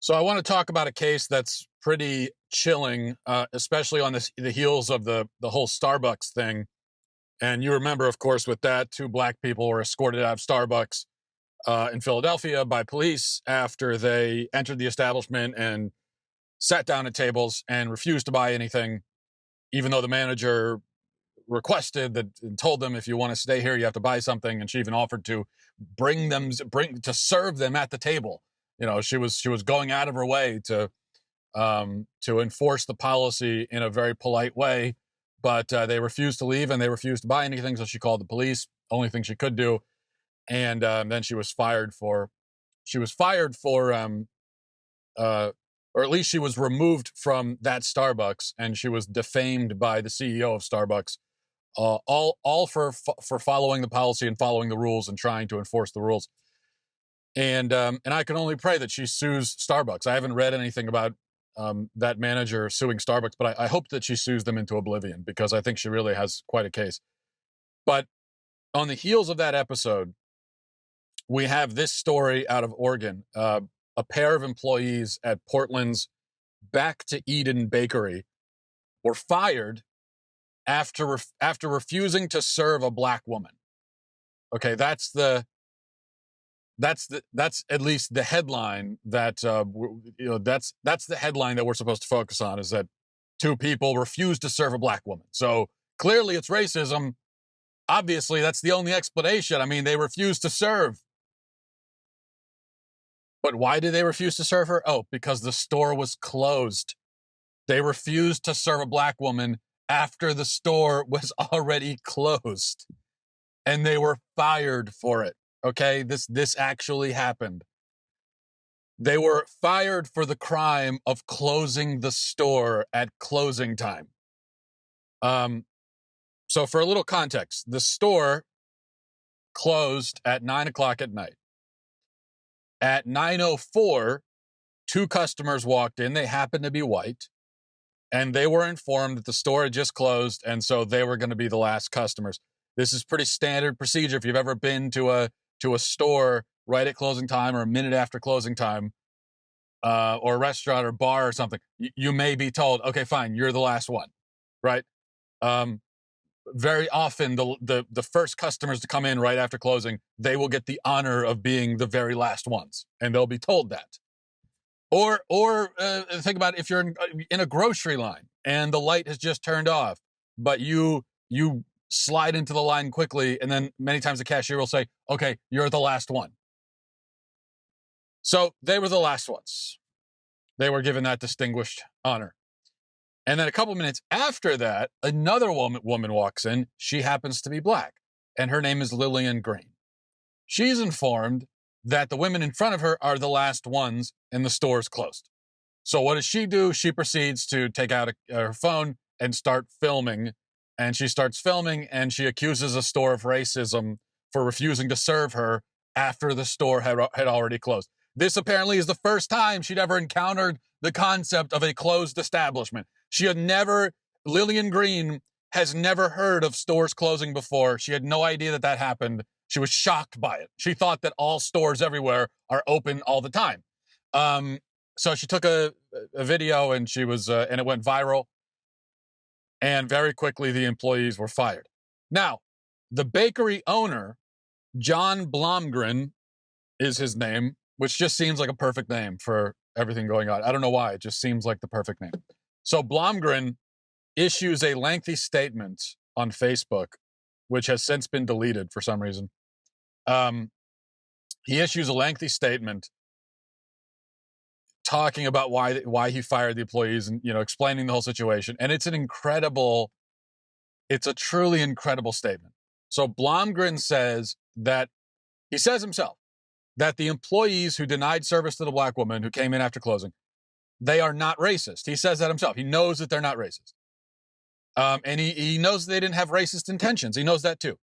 So I want to talk about a case that's pretty chilling, especially on the heels of the whole Starbucks thing. And you remember, of course, with that, two black people were escorted out of Starbucks in Philadelphia by police after they entered the establishment and sat down at tables and refused to buy anything, even though the manager requested that and told them, if you want to stay here, you have to buy something. And she even offered to bring to serve them at the table. You know, she was going out of her way to enforce the policy in a very polite way, but they refused to leave and they refused to buy anything. So she called the police. Only thing she could do, and then she was fired for. She was fired for, or at least she was removed from that Starbucks, and she was defamed by the CEO of Starbucks. All for following the policy and following the rules and trying to enforce the rules. And I can only pray that she sues Starbucks. I haven't read anything about that manager suing Starbucks, but I hope that she sues them into oblivion, because I think she really has quite a case. But on the heels of that episode, we have this story out of Oregon. A pair of employees at Portland's Back to Eden Bakery were fired after refusing to serve a black woman. Okay, that's at least the headline that that's the headline that we're supposed to focus on, is that two people refused to serve a black woman. So clearly it's racism. Obviously, that's the only explanation. I mean, they refused to serve. But why did they refuse to serve her? Oh, because the store was closed. They refused to serve a black woman after the store was already closed, and they were fired for it. Okay, this actually happened. They were fired for the crime of closing the store at closing time. So for a little context, the store closed at 9:00 at night. At 9:04, two customers walked in. They happened to be white, and they were informed that the store had just closed, and so they were going to be the last customers. This is pretty standard procedure. If you've ever been to a store right at closing time or a minute after closing time, or a restaurant or bar or something, you may be told, okay, fine, you're the last one, right? Very often, the first customers to come in right after closing, they will get the honor of being the very last ones, and they'll be told that. Or think about if you're in a grocery line and the light has just turned off, but you slide into the line quickly, and then many times the cashier will say, okay, you're the last one. So they were the last ones. They were given that distinguished honor. And then a couple minutes after that, another woman walks in. She happens to be black, and her name is Lillian Green. She's informed that the women in front of her are the last ones and the store's closed. So what does she do? She proceeds to take out her phone and start filming. And she starts filming, and she accuses a store of racism for refusing to serve her after the store had already closed. This apparently is the first time she'd ever encountered the concept of a closed establishment. Lillian Green has never heard of stores closing before. She had no idea that happened. She was shocked by it. She thought that all stores everywhere are open all the time. So she took a video, and and it went viral. And very quickly, the employees were fired. Now, the bakery owner, John Blomgren is his name, which just seems like a perfect name for everything going on. I don't know why. It just seems like the perfect name. So Blomgren issues a lengthy statement on Facebook, which has since been deleted for some reason. He issues a lengthy statement talking about why he fired the employees, and explaining the whole situation. And it's a truly incredible statement. So Blomgren says himself that the employees who denied service to the black woman who came in after closing, they are not racist. He says that himself. He knows that they're not racist. And he knows they didn't have racist intentions. He knows that too.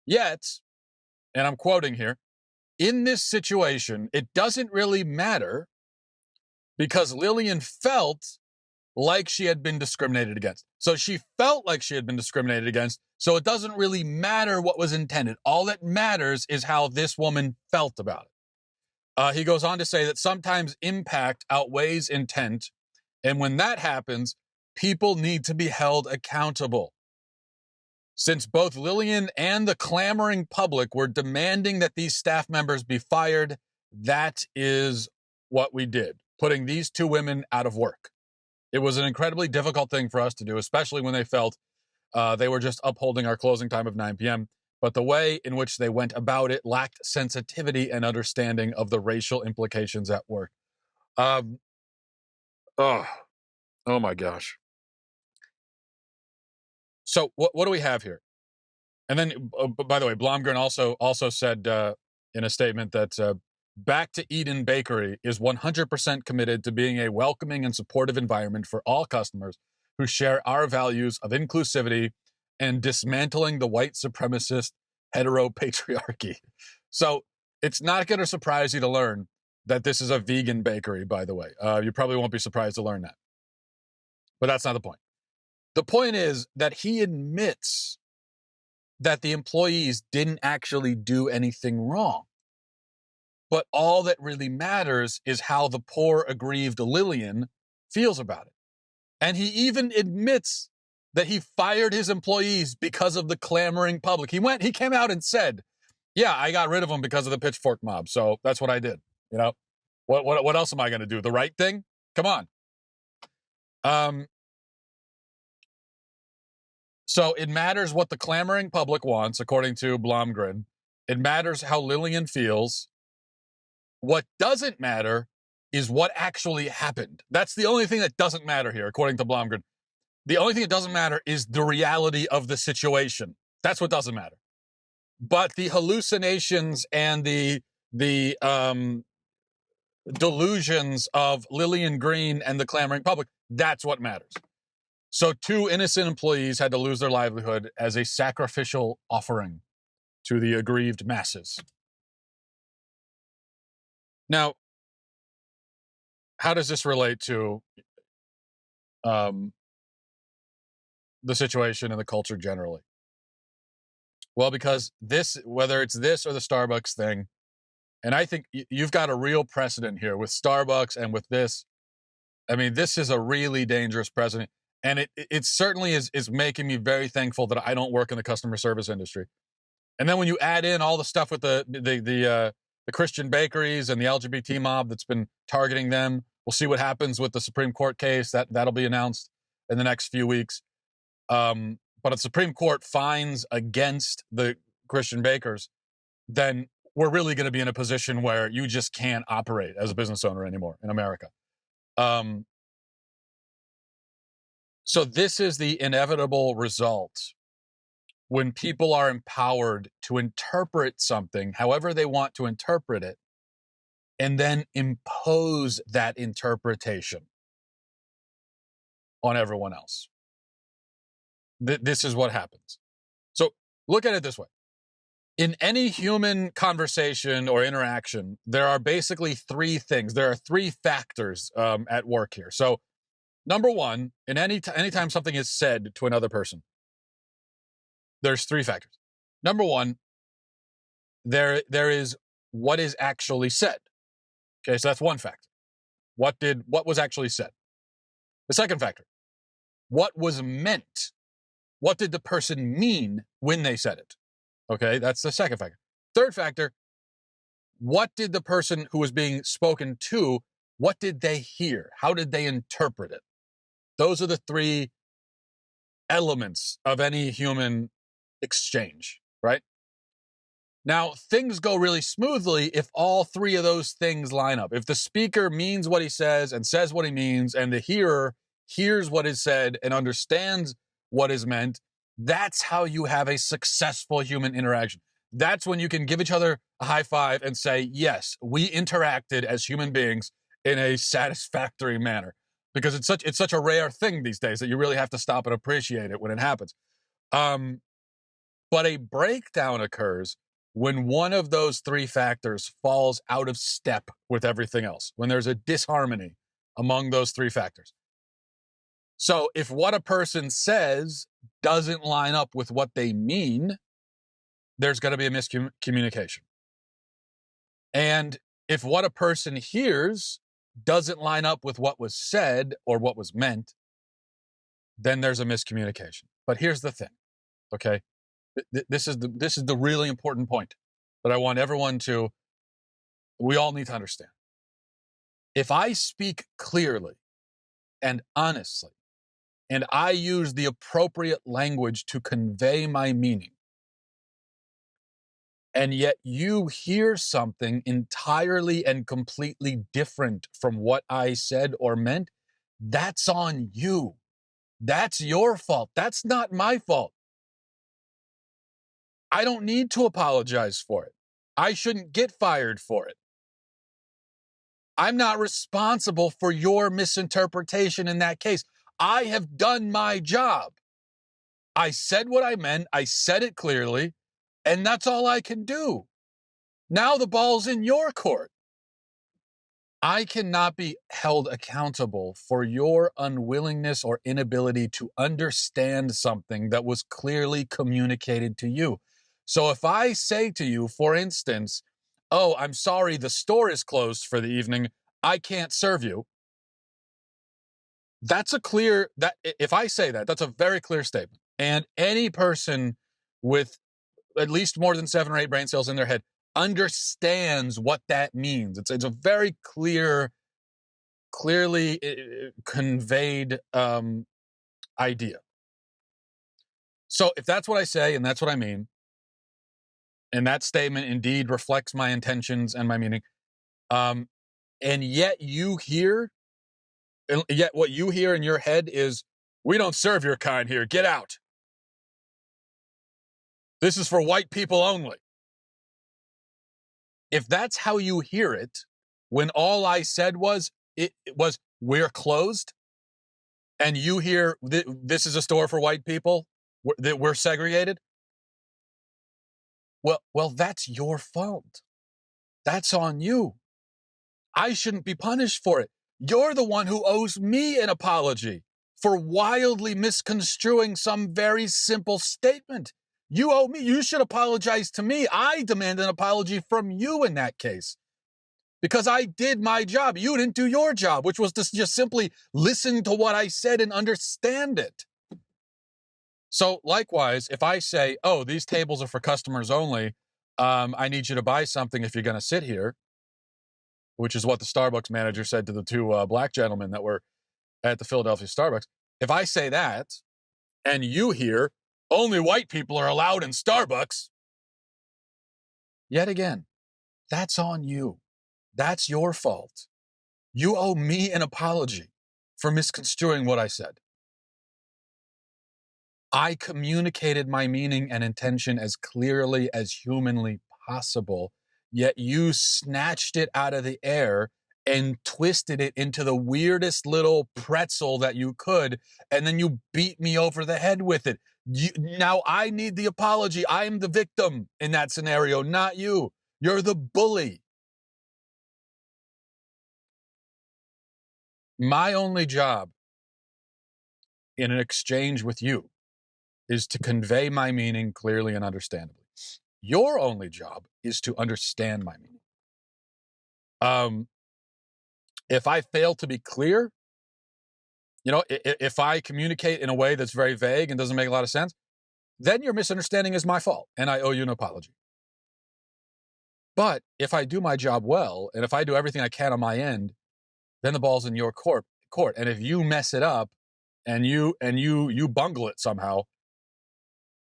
Yet, and I'm quoting here, in this situation, it doesn't really matter, because Lillian felt like she had been discriminated against. So she felt like she had been discriminated against. So it doesn't really matter what was intended. All that matters is how this woman felt about it. He goes on to say that sometimes impact outweighs intent, and when that happens, people need to be held accountable. Since both Lillian and the clamoring public were demanding that these staff members be fired, that is what we did, putting these two women out of work. It was an incredibly difficult thing for us to do, especially when they felt they were just upholding our closing time of 9 p.m., but the way in which they went about it lacked sensitivity and understanding of the racial implications at work. Oh my gosh. So what do we have here? And then, by the way, Blomgren also said in a statement that Back to Eden Bakery is 100% committed to being a welcoming and supportive environment for all customers who share our values of inclusivity and dismantling the white supremacist heteropatriarchy. So it's not going to surprise you to learn that this is a vegan bakery, by the way. You probably won't be surprised to learn that. But that's not the point. The point is that he admits that the employees didn't actually do anything wrong. But all that really matters is how the poor, aggrieved Lillian feels about it. And he even admits that he fired his employees because of the clamoring public. He came out and said, yeah, I got rid of them because of the pitchfork mob. So that's what I did. You know, what else am I going to do? The right thing? Come on. So it matters what the clamoring public wants, according to Blomgren. It matters how Lillian feels. What doesn't matter is what actually happened. That's the only thing that doesn't matter here, according to Blomgren. The only thing that doesn't matter is the reality of the situation. That's what doesn't matter. But the hallucinations and the delusions of Lillian Green and the clamoring public, that's what matters. So 2 innocent employees had to lose their livelihood as a sacrificial offering to the aggrieved masses. Now, how does this relate to the situation and the culture generally? Well, because this, whether it's this or the Starbucks thing, and I think you've got a real precedent here with Starbucks and with this. I mean, this is a really dangerous precedent. And it certainly is making me very thankful that I don't work in the customer service industry. And then when you add in all the stuff with the Christian bakeries and the LGBT mob that's been targeting them, we'll see what happens with the Supreme Court case. That'll be announced in the next few weeks. But if the Supreme Court finds against the Christian bakers, then we're really going to be in a position where you just can't operate as a business owner anymore in America. So this is the inevitable result when people are empowered to interpret something however they want to interpret it, and then impose that interpretation on everyone else. This is what happens. So look at it this way. In any human conversation or interaction, there are basically 3 things. There are 3 factors at work here. So number one, in anytime something is said to another person, there's 3 factors. Number one, there is what is actually said. Okay, so that's one factor. What was actually said? The second factor, what was meant? What did the person mean when they said it? Okay, that's the second factor. Third factor, what did the person who was being spoken to, what did they hear? How did they interpret it? Those are the 3 elements of any human exchange, right? Now, things go really smoothly if all 3 of those things line up. If the speaker means what he says and says what he means, and the hearer hears what is said and understands what is meant, that's how you have a successful human interaction. That's when you can give each other a high five and say, yes, we interacted as human beings in a satisfactory manner. Because it's such a rare thing these days that you really have to stop and appreciate it when it happens. But a breakdown occurs when one of those 3 factors falls out of step with everything else, when there's a disharmony among those 3 factors. So if what a person says doesn't line up with what they mean, there's going to be a miscommunication. And If what a person hears doesn't line up with what was said or what was meant, then there's a miscommunication. But here's the thing, okay? This is the really important point that I want everyone to, we all need to understand. If I speak clearly and honestly, and I use the appropriate language to convey my meaning, and yet you hear something entirely and completely different from what I said or meant, that's on you. That's your fault. That's not my fault. I don't need to apologize for it. I shouldn't get fired for it. I'm not responsible for your misinterpretation in that case. I have done my job. I said what I meant. I said it clearly, and that's all I can do. Now the ball's in your court. I cannot be held accountable for your unwillingness or inability to understand something that was clearly communicated to you. So if I say to you, for instance, oh, I'm sorry, the store is closed for the evening, I can't serve you. That's a clear, that if I say that, that's a very clear statement. And any person with at least more than 7 or 8 brain cells in their head understands what that means. It's a very clearly conveyed idea. So if that's what I say and that's what I mean, and that statement indeed reflects my intentions and my meaning, and yet what you hear in your head is, we don't serve your kind here, get out. This is for white people only. If that's how you hear it, when all I said was, we're closed, and you hear, this is a store for white people, that we're segregated, well, that's your fault. That's on you. I shouldn't be punished for it. You're the one who owes me an apology for wildly misconstruing some very simple statement. You owe me. You should apologize to me. I demand an apology from you in that case, because I did my job. You didn't do your job, which was to just simply listen to what I said and understand it. So likewise, if I say, oh, these tables are for customers only, I need you to buy something if you're going to sit here, which is what the Starbucks manager said to the 2 black gentlemen that were at the Philadelphia Starbucks. If I say that, and you hear, only white people are allowed in Starbucks, yet again, that's on you. That's your fault. You owe me an apology for misconstruing what I said. I communicated my meaning and intention as clearly as humanly possible, yet you snatched it out of the air and twisted it into the weirdest little pretzel that you could, and then you beat me over the head with it. Now I need the apology. I am the victim in that scenario, not you. You're the bully. My only job in an exchange with you is to convey my meaning clearly and understandably. Your only job is to understand my meaning. If I fail to be clear, if I communicate in a way that's very vague and doesn't make a lot of sense, then your misunderstanding is my fault, and I owe you an apology. But if I do my job well, and if I do everything I can on my end, then the ball's in your court. And if you mess it up and you bungle it somehow,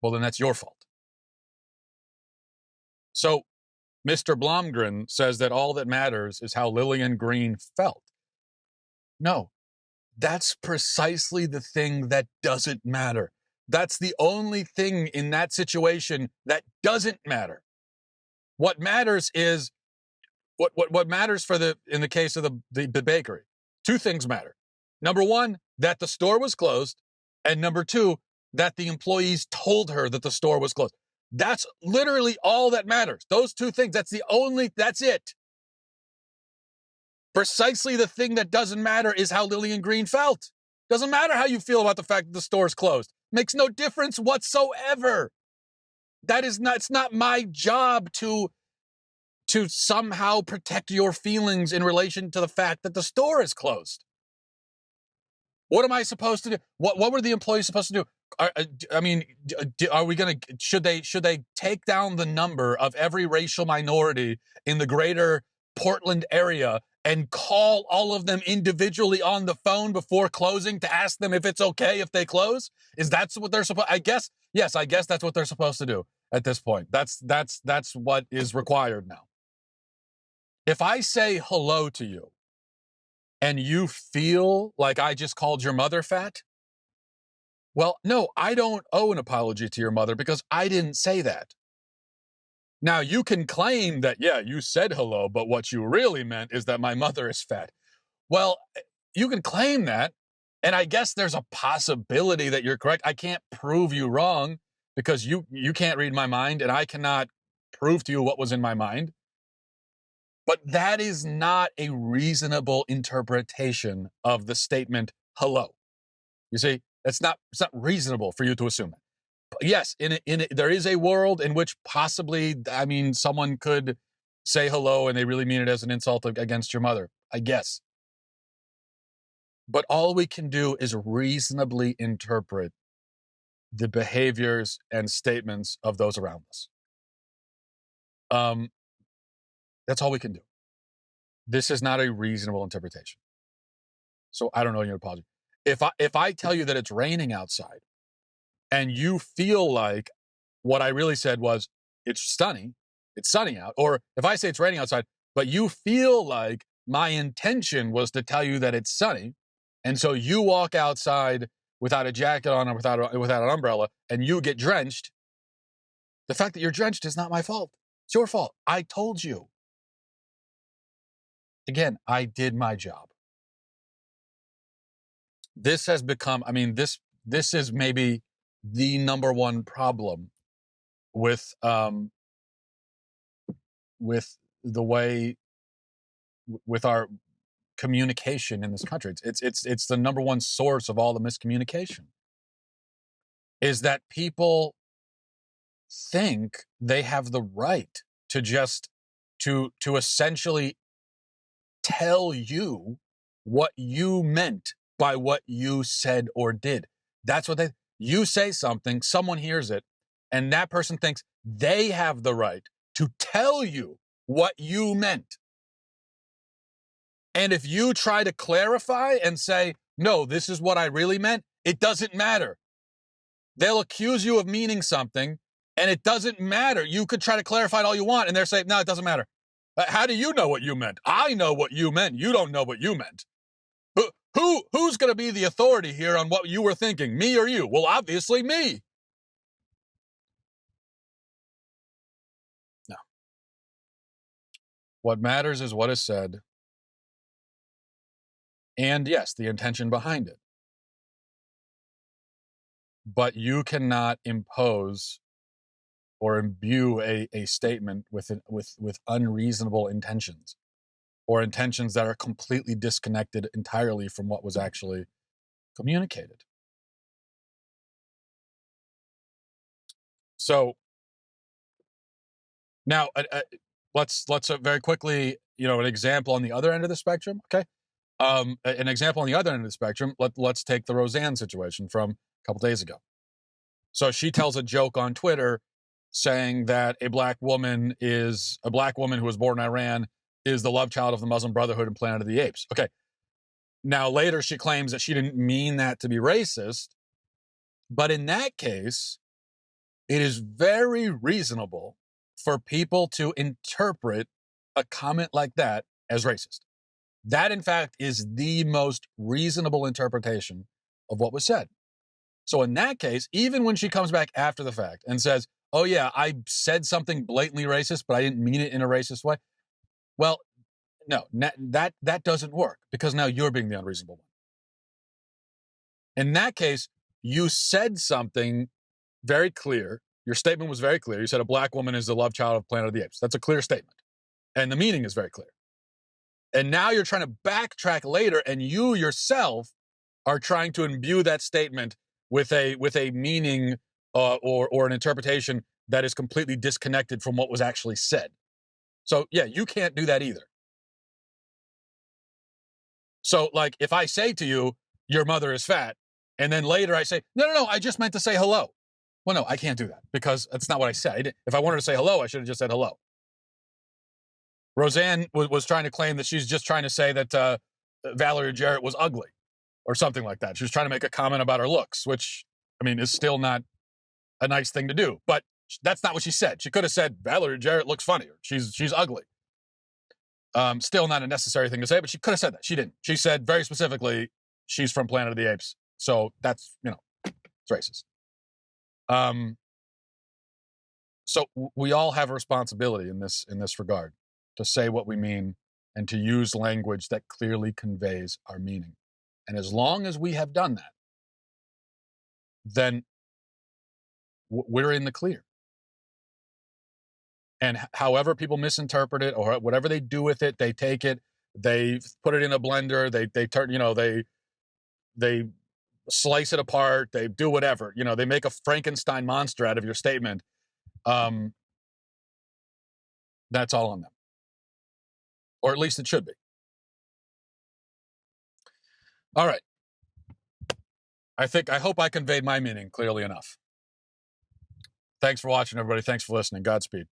well, then that's your fault. So Mr. Blomgren says that all that matters is how Lillian Green felt. No, that's precisely the thing that doesn't matter. That's the only thing in that situation that doesn't matter. What matters is what matters in the case of the bakery. 2 things matter. Number 1, that the store was closed, and number 2, that the employees told her that the store was closed. That's literally all that matters. Those 2 things, that's it. Precisely the thing that doesn't matter is how Lillian Green felt. Doesn't matter how you feel about the fact that the store is closed. Makes no difference whatsoever. It's not my job to to somehow protect your feelings in relation to the fact that the store is closed. What am I supposed to do? What were the employees supposed to do? Are we going to, should they take down the number of every racial minority in the greater Portland area and call all of them individually on the phone before closing to ask them if it's okay if they close? Is that what they're supposed, I guess that's what they're supposed to do at this point. That's what is required now. If I say hello to you and you feel like I just called your mother fat, well, no, I don't owe an apology to your mother because I didn't say that. Now, you can claim that, yeah, you said hello, but what you really meant is that my mother is fat. Well, you can claim that, and I guess there's a possibility that you're correct. I can't prove you wrong because you can't read my mind, and I cannot prove to you what was in my mind. But that is not a reasonable interpretation of the statement hello. You see, it's not reasonable for you to assume that. But yes, there is a world in which possibly, someone could say hello and they really mean it as an insult against your mother, I guess. But all we can do is reasonably interpret the behaviors and statements of those around us. That's all we can do. This is not a reasonable interpretation. So I don't know your apology. If I tell you that it's raining outside and you feel like what I really said was it's sunny out, or if I say it's raining outside, but you feel like my intention was to tell you that it's sunny, and so you walk outside without a jacket on or without an umbrella and you get drenched, the fact that you're drenched is not my fault. It's your fault. I told you. Again, I did my job. This has become, this is maybe the number one problem with the way, with our communication in this country. It's the number one source of all the miscommunication, is that people think they have the right to just to essentially tell you what you meant by what you said or did. That's what you say something, someone hears it, and that person thinks they have the right to tell you what you meant. And if you try to clarify and say, no, this is what I really meant, it doesn't matter. They'll accuse you of meaning something, and it doesn't matter. You could try to clarify it all you want, and they're saying, no, it doesn't matter. How do you know what you meant? I know what you meant. You don't know what you meant. Who's going to be the authority here on what you were thinking, me or you? Well, obviously me. No. What matters is what is said. And yes, the intention behind it. But you cannot impose or imbue a statement with unreasonable intentions, or intentions that are completely disconnected entirely from what was actually communicated. So now let's very quickly, an example on the other end of the spectrum. Okay. An example on the other end of the spectrum. Let's take the Roseanne situation from a couple days ago. So she tells a joke on Twitter saying that a black woman who was born in Iran is the love child of the Muslim Brotherhood and Planet of the Apes. Okay. Now, later she claims that she didn't mean that to be racist. But in that case, it is very reasonable for people to interpret a comment like that as racist. That, in fact, is the most reasonable interpretation of what was said. So in that case, even when she comes back after the fact and says, oh yeah, I said something blatantly racist, but I didn't mean it in a racist way. Well, no, that doesn't work, because now you're being the unreasonable one. In that case, you said something very clear. Your statement was very clear. You said a black woman is the love child of Planet of the Apes. That's a clear statement. And the meaning is very clear. And now you're trying to backtrack later, and you yourself are trying to imbue that statement with a meaning or an interpretation that is completely disconnected from what was actually said. So yeah, you can't do that either. So like if I say to you, your mother is fat, and then later I say, no, I just meant to say hello. Well, no, I can't do that because that's not what I said. If I wanted to say hello, I should have just said hello. Roseanne was trying to claim that she's just trying to say that Valerie Jarrett was ugly or something like that. She was trying to make a comment about her looks, which, I mean, is still not a nice thing to do. But that's not what she said. She could have said, Valerie Jarrett looks funny, or she's ugly. Still not a necessary thing to say, but she could have said that. She didn't. She said very specifically, she's from Planet of the Apes. So that's, it's racist. So we all have a responsibility in this regard to say what we mean and to use language that clearly conveys our meaning. And as long as we have done that, then we're in the clear. And however people misinterpret it or whatever they do with it, they take it, they put it in a blender, they turn, they slice it apart, they do whatever, they make a Frankenstein monster out of your statement. That's all on them. Or at least it should be. All right. I hope I conveyed my meaning clearly enough. Thanks for watching, everybody. Thanks for listening. Godspeed.